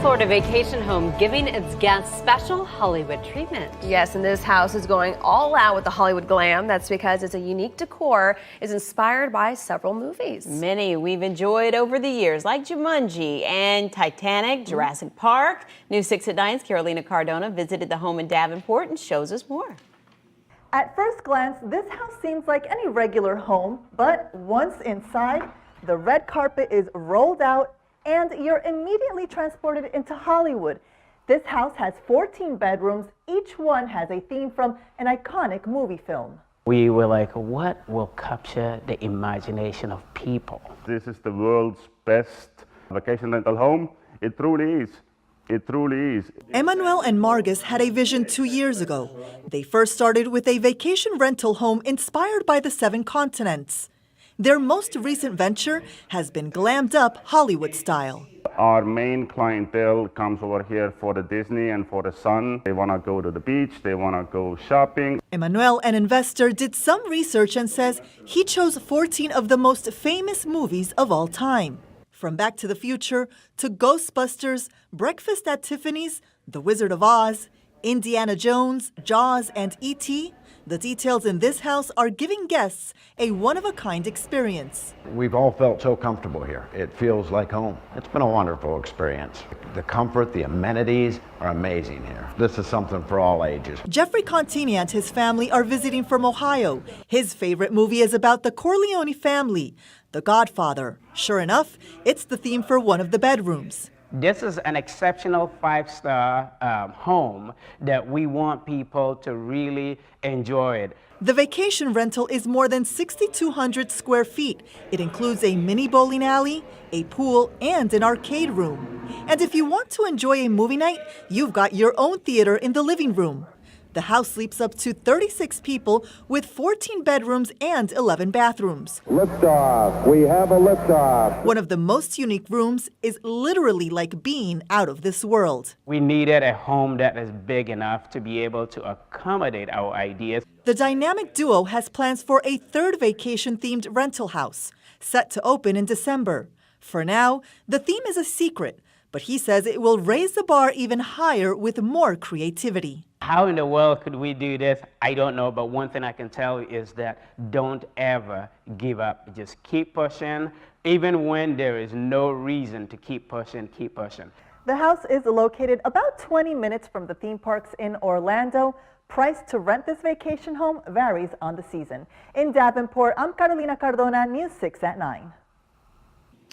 Florida vacation home giving its guests special Hollywood treatment. Yes, and this house is going all out with the Hollywood glam. That's because its a unique decor is inspired by several movies. Many we've enjoyed over the years, like Jumanji and Titanic, Jurassic Park. News 6 at 9's Carolina Cardona visited the home in Davenport and shows us more. At first glance, this house seems like any regular home, but once inside, the red carpet is rolled out and you're immediately transported into Hollywood. This house has 14 bedrooms. Each one has a theme from an iconic movie film. We were like, what will capture the imagination of people? This is the world's best vacation rental home. It truly is. It truly is. Emmanuel and Margus had a vision 2 years ago. They first started with a vacation rental home inspired by the 7 continents. Their most recent venture has been glammed up Hollywood style. Our main clientele comes over here for the Disney and for the sun. They want to go to the beach, they want to go shopping. Emmanuel, an investor, did some research and says he chose 14 of the most famous movies of all time. From Back to the Future to Ghostbusters, Breakfast at Tiffany's, The Wizard of Oz, Indiana Jones, Jaws, and E.T., the details in this house are giving guests a one-of-a-kind experience. We've all felt so comfortable here. It feels like home. It's been a wonderful experience. The comfort, the amenities are amazing here. This is something for all ages. Jeffrey Contini and his family are visiting from Ohio. His favorite movie is about the Corleone family, The Godfather. Sure enough, it's the theme for one of the bedrooms. This is an exceptional 5-star home that we want people to really enjoy it. The vacation rental is more than 6,200 square feet. It includes a mini bowling alley, a pool, and an arcade room. And if you want to enjoy a movie night, you've got your own theater in the living room. The house sleeps up to 36 people with 14 bedrooms and 11 bathrooms. Liftoff. We have a liftoff. One of the most unique rooms is literally like being out of this world. We needed a home that is big enough to be able to accommodate our ideas. The dynamic duo has plans for a third vacation-themed rental house, set to open in December. For now, the theme is a secret, but he says it will raise the bar even higher with more creativity. How in the world could we do this? I don't know, but one thing I can tell you is that don't ever give up. Just keep pushing, even when there is no reason to keep pushing, keep pushing. The house is located about 20 minutes from the theme parks in Orlando. Price to rent this vacation home varies on the season. In Davenport, I'm Carolina Cardona, News 6 at 9.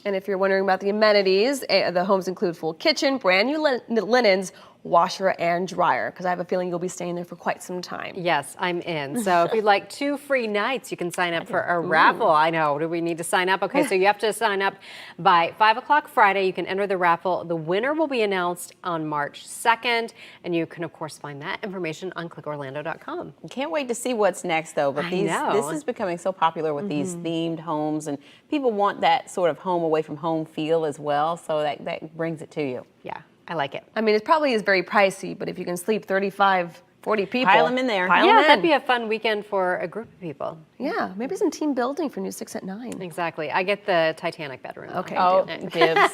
And if you're wondering about the amenities, the homes include full kitchen, brand new linens, washer and dryer, because I have a feeling you'll be staying there for quite some time. Yes, I'm in. So if you'd like 2 free nights, you can sign up for a raffle. I know. Do we need to sign up? Okay, so you have to sign up by 5 o'clock Friday. You can enter the raffle. The winner will be announced on March 2nd. And you can, of course, find that information on clickorlando.com. Can't wait to see what's next, though. But this is becoming so popular with these themed homes, and people want that sort of home away from home feel as well. So that brings it to you. Yeah. I like it. I mean, it probably is very pricey, but if you can sleep 35, 40 people. Pile them in there. Yeah, that'd be a fun weekend for a group of people. Yeah, maybe some team building for News 6 at 9. Exactly. I get the Titanic bedroom. Okay. Oh, dibs.